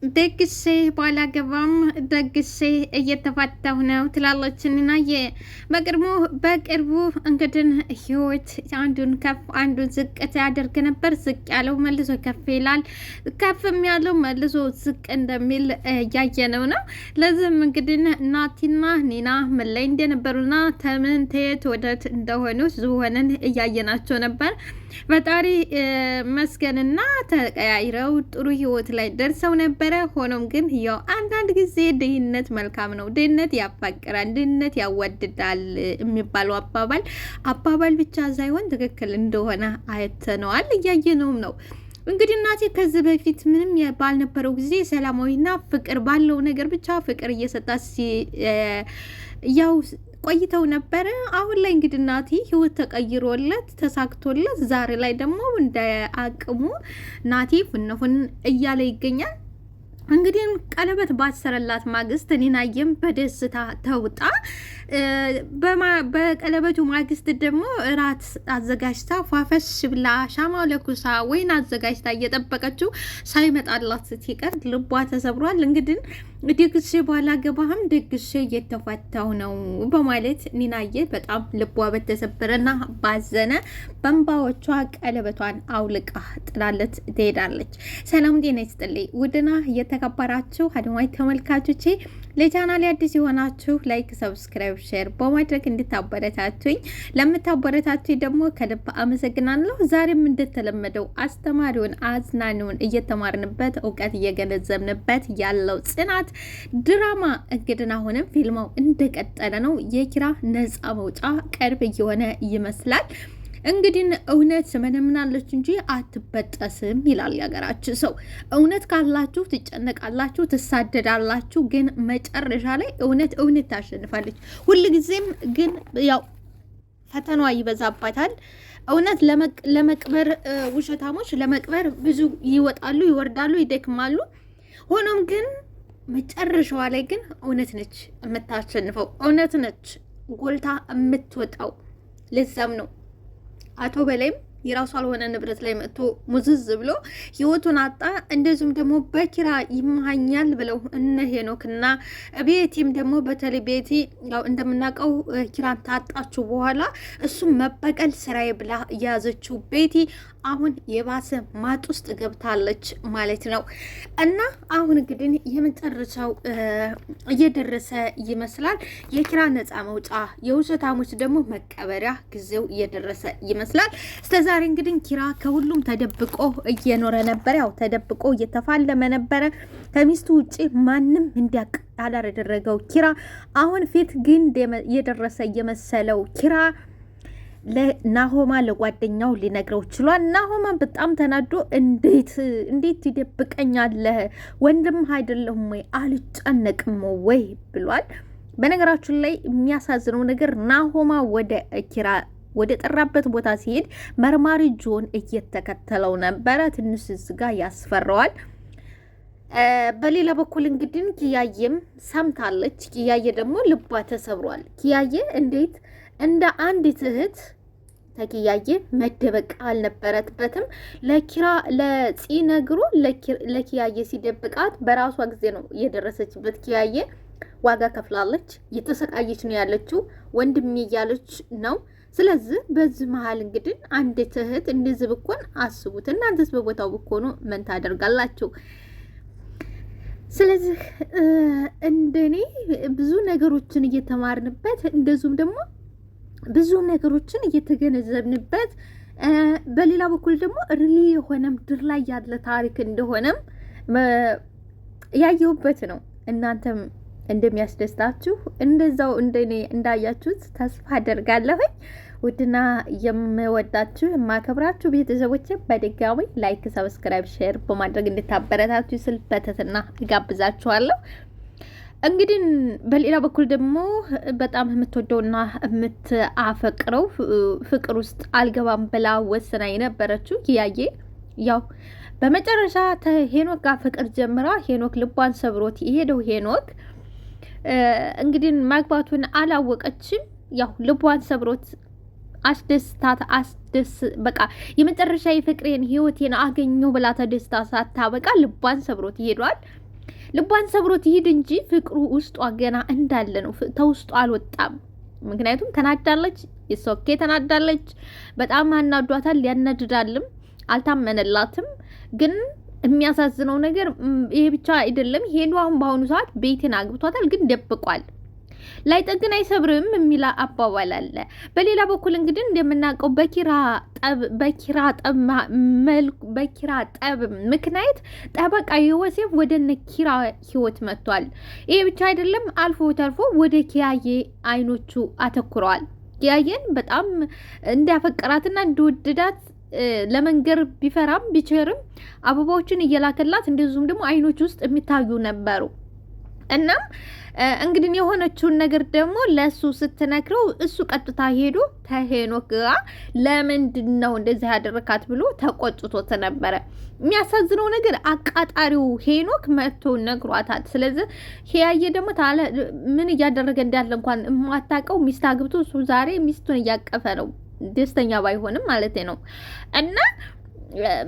ደግሴ ባላገባም ደግሴ እየተፋታሁ ነው ትላለች እናዬ። በቅርቡ እንግዲህ ህይወት አንዱን ከፍ አንዱን ዝቅ ያደርግ ነበር። ዝቅ ያለው መልሶ ከፍ ይላል፣ ከፍም ያለው መልሶ ዝቅ እንደሚል እያየነው ነው። ለዚህም እንግዲህ ናቲና ኒና ምን ላይ እንደነበሩና ተምን ተየት ወደት እንደሆኑ ዝሆንን እያየናቸው ነበር። ፈጣሪ መስገንና ተቀያይረው ጥሩ ህይወት ላይ ደርሰው ነበረ። ሆኖም ግን ያው አንዳንድ ጊዜ ድህነት መልካም ነው፣ ድህነት ያፋቅራል፣ ድህነት ያወድዳል የሚባለው አባባል ብቻ ሳይሆን ትክክል እንደሆነ አይተነዋል፣ እያየነውም ነው። እንግዲህ እናቴ ከዚህ በፊት ምንም ባልነበረው ጊዜ ሰላማዊና ፍቅር ባለው ነገር ብቻ ፍቅር እየሰጣት ያው ቆይተው ነበረ። አሁን ላይ እንግዲህ እናቴ ህይወት ተቀይሮለት ተሳክቶለት ዛሬ ላይ ደግሞ እንደ አቅሙ ናቴ ፍንፉን እያለ ይገኛል። እንግዲህ ቀለበት ባሰረላት ማግስት ኒናየም በደስታ ተውጣ በቀለበቱ ማግስት ደግሞ እራት አዘጋጅታ ፏፈሽ ብላ ሻማው ለኩሳ ወይን አዘጋጅታ እየጠበቀችው ሳይመጣላት ስትቀር ልቧ ተሰብሯል። እንግዲህ ደግሼ ባላገባህም ደግሼ እየተፋታው ነው በማለት ኒናየ በጣም ልቧ በተሰበረና ባዘነ በእንባዎቿ ቀለበቷን አውልቃ ጥላለት ትሄዳለች። ሰላም ጤና ይስጥልኝ ውድና እየተከበራችሁ አድማጭ ተመልካቾቼ ለቻናሌ አዲስ የሆናችሁ ላይክ፣ ሰብስክራይብ፣ ሼር በማድረግ እንድታበረታቱኝ ለምታበረታቱኝ ደግሞ ከልብ አመሰግናለሁ። ዛሬም እንደተለመደው አስተማሪውን አዝናኙን እየተማርንበት እውቀት እየገነዘብንበት ያለው ጽናት ድራማ እንግዲህ አሁንም ፊልማው እንደቀጠለ ነው። የኪራ ነፃ መውጫ ቅርብ እየሆነ ይመስላል። እንግዲህ እውነት ስመነምናለች እንጂ አትበጠስም ይላል የሀገራችን ሰው። እውነት ካላችሁ ትጨነቃላችሁ፣ ትሳደዳላችሁ፣ ግን መጨረሻ ላይ እውነት ታሸንፋለች። ሁልጊዜም ግን ያው ፈተናዋ ይበዛባታል። እውነት ለመቅበር ውሸታሞች ለመቅበር ብዙ ይወጣሉ፣ ይወርዳሉ፣ ይደክማሉ። ሆኖም ግን መጨረሻዋ ላይ ግን እውነት ነች የምታሸንፈው፣ እውነት ነች ጎልታ የምትወጣው። ለዛም ነው አቶ በላይም የራሱ ያልሆነ ንብረት ላይ መጥቶ ሙዝዝ ብሎ ህይወቱን አጣ። እንደዚሁም ደግሞ በኪራ ይማኛል ብለው እነ ሄኖክና ቤቲም ደግሞ በተለይ ቤቲ ያው እንደምናውቀው ኪራን ታጣችሁ በኋላ እሱም መበቀል ስራዬ ብላ የያዘችው ቤቲ አሁን የባሰ ማጥ ውስጥ ገብታለች ማለት ነው። እና አሁን እንግዲህ የመጨረሻው እየደረሰ ይመስላል። የኪራ ነፃ መውጫ የውሸታሞች ደግሞ መቀበሪያ ጊዜው እየደረሰ ይመስላል። ዛሬ እንግዲህ ኪራ ከሁሉም ተደብቆ እየኖረ ነበር። ያው ተደብቆ እየተፋለመ ነበረ። ከሚስቱ ውጪ ማንም እንዲያውቅ ያላደረገው ኪራ አሁን ፊት ግን የደረሰ እየመሰለው ኪራ ለናሆማ ለጓደኛው ሊነግረው ችሏል። ናሆማ በጣም ተናዶ እንዴት ይደብቀኛለህ? ወንድም አይደለሁም ወይ? አልጨነቅም ወይ ብሏል። በነገራችን ላይ የሚያሳዝነው ነገር ናሆማ ወደ ኪራ ወደ ጠራበት ቦታ ሲሄድ መርማሪ ጆን እየተከተለው ነበረ። ትንሽ ዝጋ ያስፈራዋል። በሌላ በኩል እንግዲህ ኪያየም ሰምታለች። ኪያየ ደግሞ ልቧ ተሰብሯል። ኪያየ እንዴት እንደ አንዲት እህት ተኪያየ መደበቅ አልነበረበትም። ለኪራ ለፂ ነግሮ ለኪያየ ሲደብቃት በራሷ ጊዜ ነው የደረሰችበት። ኪያየ ዋጋ ከፍላለች። እየተሰቃየች ነው ያለችው። ወንድሜ እያለች ነው። ስለዚህ በዚህ መሀል እንግዲህ አንዲት እህት እንደዚህ ብኮን አስቡት እናንተስ በቦታው ብኮኑ ምን ታደርጋላችሁ? ስለዚህ እንደኔ ብዙ ነገሮችን እየተማርንበት እንደዚሁም ደግሞ ብዙ ነገሮችን እየተገነዘብንበት በሌላ በኩል ደግሞ ሪሊ የሆነ ምድር ላይ ያለ ታሪክ እንደሆነም ያየሁበት ነው። እናንተም እንደሚያስደስታችሁ እንደዛው እንደኔ እንዳያችሁት ተስፋ አደርጋለሁኝ። ውድና የምወዳችሁ የማከብራችሁ ቤተሰቦች በድጋሚ ላይክ፣ ሰብስክራይብ፣ ሼር በማድረግ እንድታበረታችሁ ስል በትህትና እጋብዛችኋለሁ። እንግዲህ በሌላ በኩል ደግሞ በጣም የምትወደውና የምትአፈቅረው ፍቅር ውስጥ አልገባም ብላ ወስና የነበረችው ኪያየ ያው በመጨረሻ ሄኖክ ጋር ፍቅር ጀምራ ሄኖክ ልቧን ሰብሮት የሄደው ሄኖክ እንግዲህ ማግባቱን አላወቀችም። ያው ልቧን ሰብሮት አስደስታት በቃ የመጨረሻ የፍቅሬን ህይወቴን አገኘው ብላ ተደስታ ሳታበቃ ልቧን ሰብሮት ይሄዷል። ልቧን ሰብሮት ይሄድ እንጂ ፍቅሩ ውስጧ ገና እንዳለ ነው፣ ተውስጧ አልወጣም። ምክንያቱም ተናዳለች፣ የሶኬ ተናዳለች፣ በጣም አናዷታል፣ ያናድዳልም፣ አልታመነላትም። ግን የሚያሳዝነው ነገር ይሄ ብቻ አይደለም። ሄሉ አሁን በአሁኑ ሰዓት ቤትን አግብቷታል፣ ግን ደብቋል። ላይጠግን አይሰብርም የሚል አባባል አለ። በሌላ በኩል እንግዲህ እንደምናውቀው በኪራ ጠብ ምክንያት ጠበቃ ዮሴፍ ወደ ኪራ ህይወት መጥቷል። ይሄ ብቻ አይደለም፣ አልፎ ተርፎ ወደ ኪያዬ አይኖቹ አተኩረዋል። ኪያዬን በጣም እንዳፈቀራትና እንደወደዳት ለመንገር ቢፈራም ቢቸርም አበባዎችን እየላከላት እንደዚሁም ደግሞ አይኖች ውስጥ የሚታዩ ነበሩ። እናም እንግዲህ የሆነችውን ነገር ደግሞ ለሱ ስትነግረው እሱ ቀጥታ ሄዶ ከሄኖክ ጋር ለምንድን ነው እንደዚህ ያደረካት ብሎ ተቆጥቶት ነበረ። የሚያሳዝነው ነገር አቃጣሪው ሄኖክ መጥቶ ነግሯታል። ስለዚህ ሄያየ ደግሞ ምን እያደረገ እንዳለ እንኳን የማታውቀው ሚስት አግብቶ እሱ ዛሬ ሚስቱን እያቀፈ ነው። ደስተኛ ባይሆንም ማለት ነው። እና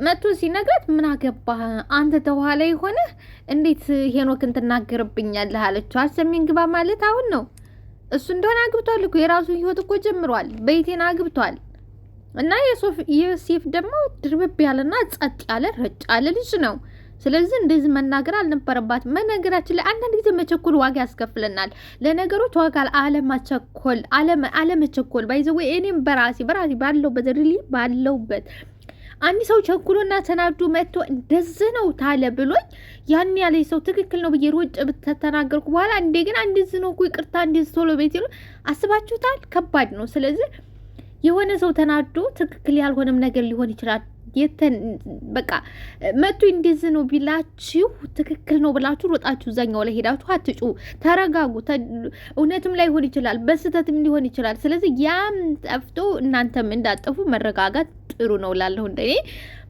መቶ ሲነግራት ምን አገባህ አንተ ተኋላ የሆነ እንዴት ሄኖክን ትናገርብኛለህ አለችው። አልሰሚን ግባ ማለት አሁን ነው። እሱ እንደሆነ አግብቷል እኮ የራሱ ህይወት እኮ ጀምሯል። ቤቴን አግብቷል። እና ዮሴፍ ደግሞ ድርብብ ያለና ጸጥ ያለ ረጭ ያለ ልጅ ነው። ስለዚህ እንደዚህ መናገር አልነበረባትም። መነገራችን ላይ አንዳንድ ጊዜ መቸኮል ዋጋ ያስከፍለናል። ለነገሮች ዋጋ አለመቸኮል ባይዘው እኔም በራሴ ባለውበት አንድ ሰው ቸኩሎና ተናዱ መጥቶ እንደዚህ ነው ታለ ብሎኝ ያን ያለ ሰው ትክክል ነው ብዬ ሮጭ ተናገርኩ በኋላ እንደገና እንደዚህ ነው እኮ ይቅርታ እንደዚህ ቶሎ ቤት ይሉ አስባችሁታል? ከባድ ነው። ስለዚህ የሆነ ሰው ተናዶ ትክክል ያልሆነም ነገር ሊሆን ይችላል። በቃ መጥቶ እንደዚህ ነው ቢላችሁ ትክክል ነው ብላችሁ ሮጣችሁ እዛኛው ላይ ሄዳችሁ አትጩ። ተረጋጉ። እውነትም ላይሆን ይችላል፣ በስተትም ሊሆን ይችላል። ስለዚህ ያም ጠፍቶ እናንተም እንዳጠፉ መረጋጋት ጥሩ ነው ላለሁ እንደኔ።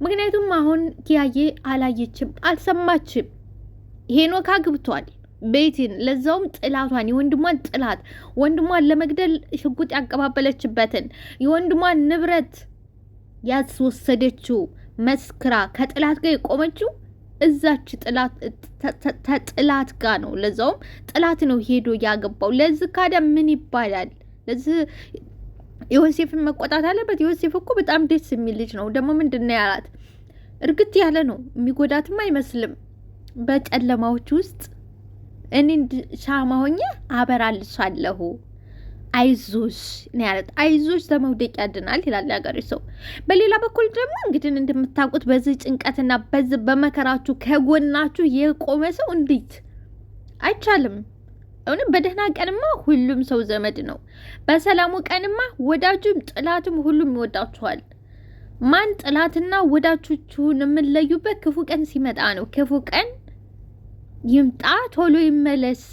ምክንያቱም አሁን ኪያዬ አላየችም፣ አልሰማችም። ሄኖክ አግብቷል ቤቲን፣ ለዛውም ጥላቷን የወንድሟን ጥላት ወንድሟን ለመግደል ሽጉጥ ያቀባበለችበትን የወንድሟን ንብረት ያስወሰደችው መስክራ ከጥላት ጋር የቆመችው እዛች ጥላት ጋር ነው። ለዛውም ጥላት ነው ሄዶ ያገባው። ለዚህ ካዳ ምን ይባላል? ለዚህ ዮሴፍን መቆጣት አለበት። ዮሴፍ እኮ በጣም ደስ የሚል ልጅ ነው። ደግሞ ምንድነው ያላት? እርግጥ ያለ ነው። የሚጎዳትም አይመስልም። በጨለማዎች ውስጥ እኔ ሻማ ሆኜ አበራልሻለሁ፣ አይዞሽ ነው ያለት። አይዞሽ ተመውደቅ ያድናል ይላል ያገሬ ሰው። በሌላ በኩል ደግሞ እንግዲህ እንደምታውቁት በዚህ ጭንቀትና በዚህ በመከራችሁ ከጎናችሁ የቆመ ሰው እንዴት አይቻልም። እውነት በደህና ቀንማ ሁሉም ሰው ዘመድ ነው። በሰላሙ ቀንማ ወዳጁም ጥላቱም ሁሉም ይወዳችኋል። ማን ጥላትና ወዳጆቹን የምንለዩበት ክፉ ቀን ሲመጣ ነው። ክፉ ቀን ይምጣ ቶሎ ይመለስ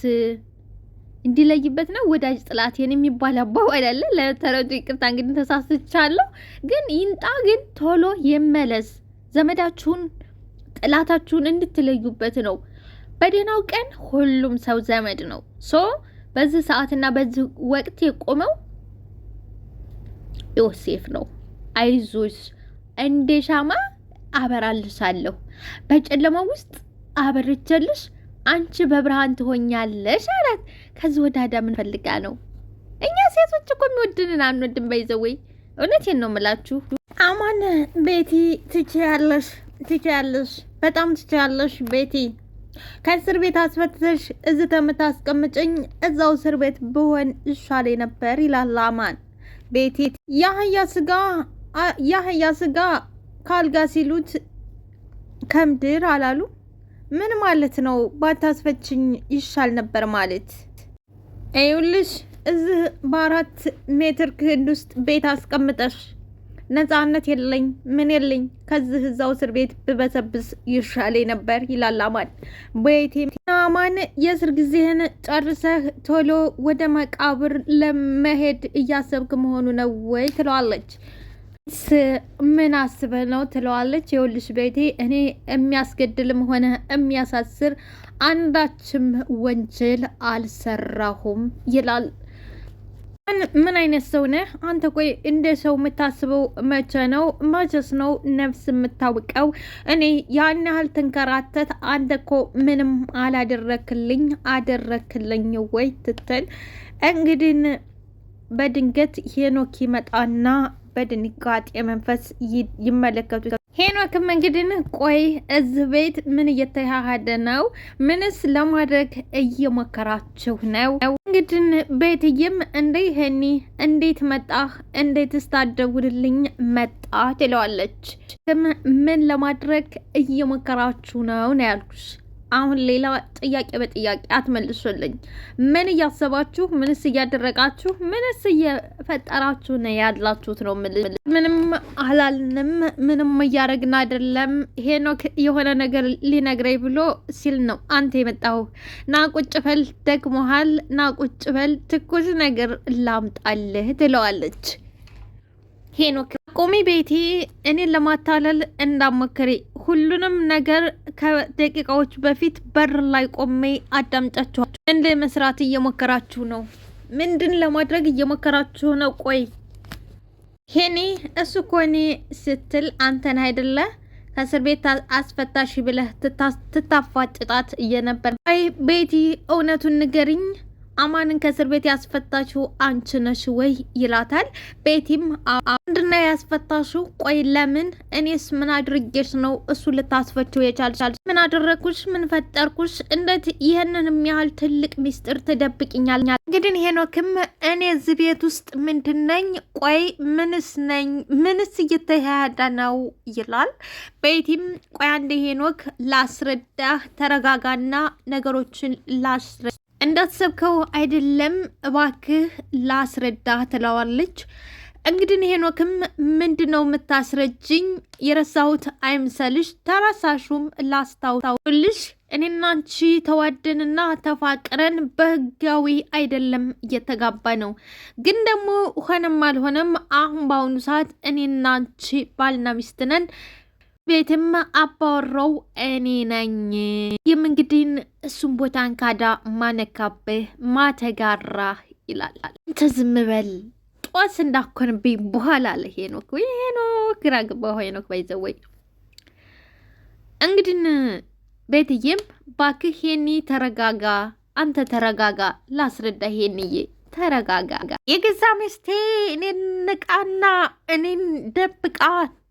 እንዲለይበት ነው ወዳጅ ጥላት የሚባል አባባል አለ። ለተረዱ ይቅርታ እንግዲህ ተሳስቻለሁ። ግን ይምጣ ግን ቶሎ ይመለስ። ዘመዳችሁን ጥላታችሁን እንድትለዩበት ነው። በደህናው ቀን ሁሉም ሰው ዘመድ ነው። በዚህ ሰዓትና በዚህ ወቅት የቆመው ዮሴፍ ነው። አይዞሽ እንደ ሻማ አበራልሻለሁ፣ በጨለማው ውስጥ አበርቼልሽ አንቺ በብርሃን ትሆኛለሽ አላት። ከዚህ ወዳዳ ምን ፈልጋ ነው? እኛ ሴቶች እኮ የሚወድንን አንወድም። ባይዘወይ እውነቴን ነው የምላችሁ። አማን ቤቲ ትችያለሽ፣ በጣም ትችያለሽ ቤቲ። ከእስር ቤት አስፈትተሽ እዚህ ተምታስቀምጭኝ እዛው እስር ቤት ብሆን ይሻል ነበር ይላል አማን። ቤቲ ያህያ ስጋ ካልጋ ሲሉት ከምድር አላሉ። ምን ማለት ነው? ባታስፈችኝ ይሻል ነበር ማለት። ይኸውልሽ እዚህ በ4 ሜትር ክንድ ውስጥ ቤት አስቀምጠሽ ነፃነት የለኝ ምን የለኝ፣ ከዚህ እዛው እስር ቤት ብበሰብስ ይሻል ነበር ይላል አማን። ቤቴ አማን የእስር ጊዜህን ጨርሰህ ቶሎ ወደ መቃብር ለመሄድ እያሰብክ መሆኑ ነው ወይ ትለዋለች። ምን አስበህ ነው ትለዋለች። የውልሽ ቤቴ እኔ የሚያስገድልም ሆነ የሚያሳስር አንዳችም ወንጀል አልሰራሁም ይላል። ምን አይነት ሰው ነህ አንተ? ቆይ እንደ ሰው የምታስበው መቼ ነው? መቼስ ነው ነፍስ የምታውቀው? እኔ ያን ያህል ትንከራተት፣ አንተ እኮ ምንም አላደረክልኝ አደረክልኝ ወይ ትትል እንግዲህ በድንገት ሄኖክ ይመጣና በድንጋጤ መንፈስ ይመለከቱ። ሄኖክም እንግዲህ ቆይ እዚህ ቤት ምን እየተካሄደ ነው? ምንስ ለማድረግ እየሞከራችሁ ነው? እንግዲህ ቤትዬም እንዴ ሄኒ እንዴት መጣህ? እንዴት ስታደውልልኝ መጣ ትለዋለች። ምን ለማድረግ እየሞከራችሁ ነው ነው ያልኩሽ። አሁን ሌላ ጥያቄ በጥያቄ አትመልሱልኝ። ምን እያሰባችሁ፣ ምንስ እያደረጋችሁ፣ ምንስ እየፈጠራችሁ ነው ያላችሁት ነው? ምንም አላልንም፣ ምንም እያደረግን አይደለም። ሄኖክ የሆነ ነገር ሊነግረኝ ብሎ ሲል ነው አንተ የመጣሁ። ና ቁጭ በል፣ ደግሞሃል፣ ና ቁጭ በል፣ ትኩስ ነገር ላምጣልህ ትለዋለች። ሄኖክ ቆሚ ቤቴ፣ እኔን ለማታለል እንዳሞክሪ። ሁሉንም ነገር ከደቂቃዎች በፊት በር ላይ ቆሜ አዳምጫችኋል። ምን ለመስራት እየሞከራችሁ ነው? ምንድን ለማድረግ እየሞከራችሁ ነው? ቆይ ሄኒ እሱ እኮ እኔ ስትል አንተን አይደለ ከእስር ቤት አስፈታሽ ብለህ ትታፋጭጣት እየነበር። አይ ቤቲ እውነቱን ንገሪኝ፣ አማንን ከእስር ቤት ያስፈታሽው አንቺ ነሽ ወይ ይላታል። ቤቲም አንድና ያስፈታሽው? ቆይ ለምን? እኔስ ምን አድርጌሽ ነው እሱ ልታስፈችው የቻልሻል? ምን አደረግኩሽ? ምን ፈጠርኩሽ? እንዴት ይህንን የሚያህል ትልቅ ሚስጥር ትደብቅኛል? እንግዲህ ሄኖክም እኔ እዚህ ቤት ውስጥ ምንድን ነኝ? ቆይ ምንስ ነኝ? ምንስ እየተካሄደ ነው ይላል። ቤቲም ቆይ አንድ ሄኖክ ላስረዳህ፣ ተረጋጋና ነገሮችን ላስረዳ እንዳትሰብከው አይደለም እባክህ ላስረዳ ትለዋለች። እንግዲህ ሄኖክም ምንድነው የምታስረጅኝ? የረሳሁት አይምሰልሽ፣ ተረሳሹም ላስታውልሽ። እኔና አንቺ ተዋደንና ተፋቅረን በህጋዊ አይደለም እየተጋባ ነው። ግን ደግሞ ሆነም አልሆነም አሁን በአሁኑ ሰዓት እኔና አንቺ ባልና ሚስት ነን። ቤትም አባወራው እኔ ነኝ። ይህም እንግዲህ እሱም ቦታን ካዳ ማነካብህ ማተጋራ ይላል። አንተ ዝም በል ጧስ እንዳኮንብኝ በኋላ አለ ሄኖክ። ወይ ሄኖክ ግራ ገባው። ሄኖክ ባይዘወይ እንግዲህ ቤትዬም ባክህ ሄኒ ተረጋጋ፣ አንተ ተረጋጋ፣ ላስረዳ ሄኒዬ ተረጋጋ። የገዛ ሚስቴ እኔን ንቃና እኔን ደብቃ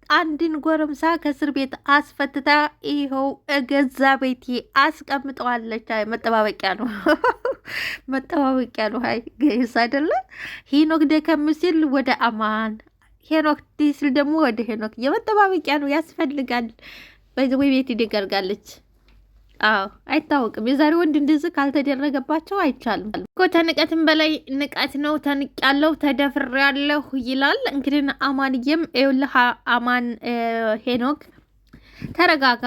አንድን ጎረምሳ ከእስር ቤት አስፈትታ ይኸው እገዛ ቤቴ አስቀምጠዋለች። አይ መጠባበቂያ ነው መጠባበቂያ ነው። አይ ገይስ አይደለ? ሄኖክ ደከም ሲል ወደ አማን፣ ሄኖክ ሲል ደግሞ ወደ ሄኖክ የመጠባበቂያ ነው ያስፈልጋል። በዚህ ቤት ይደጋርጋለች። አዎ አይታወቅም። የዛሬ ወንድ እንደዚህ ካልተደረገባቸው አይቻልም እኮ። ተንቀትም በላይ ንቀት ነው። ተንቄያለሁ፣ ተደፍሬያለሁ ይላል። እንግዲህ አማንዬም ይኸውልህ አማን ሄኖክ ተረጋጋ።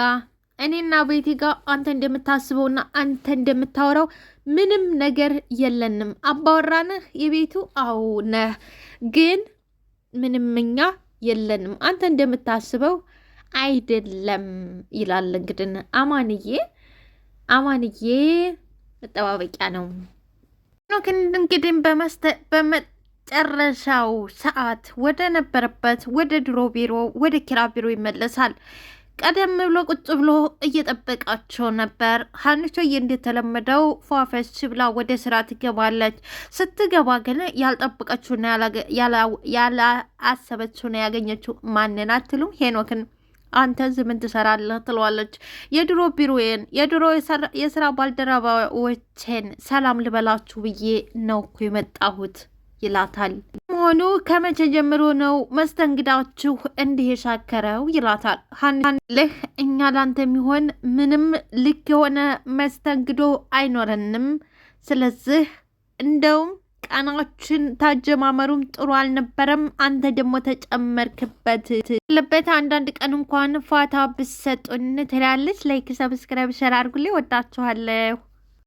እኔና ቤቲ ጋር አንተ እንደምታስበውና አንተ እንደምታወራው ምንም ነገር የለንም። አባወራነህ የቤቱ አዎ ነህ፣ ግን ምንም እኛ የለንም። አንተ እንደምታስበው አይደለም ይላል። እንግዲህ አማንዬ መጠባበቂያ ነው። እንግዲህ በመጨረሻው ሰዓት ወደ ነበረበት ወደ ድሮ ቢሮ ወደ ኪራ ቢሮ ይመለሳል። ቀደም ብሎ ቁጭ ብሎ እየጠበቃቸው ነበር። ሀንቾዬ እንደተለመደው ፏፈሽ ብላ ወደ ስራ ትገባለች። ስትገባ ግን ያልጠበቀችውና ያላሰበችው ነው ያገኘችው። ማንን አትሉም? ሄኖክን። አንተ እዚህ ምን ትሰራለህ? ትለዋለች። የድሮ ቢሮዬን የድሮ የስራ ባልደረባዎችን ሰላም ልበላችሁ ብዬ ነው እኮ የመጣሁት ይላታል። መሆኑ ከመቼ ጀምሮ ነው መስተንግዳችሁ እንዲህ የሻከረው? ይላታል። ሀንልህ እኛ ላንተ የሚሆን ምንም ልክ የሆነ መስተንግዶ አይኖረንም። ስለዚህ እንደውም ቀናችን ታጀማመሩም ጥሩ አልነበረም። አንተ ደግሞ ተጨመርክበት ለበት አንዳንድ ቀን እንኳን ፋታ ብሰጡን ትላለች። ላይክ ሰብስክራይብ ሸር አድርጉልኝ። ወዳችኋለሁ።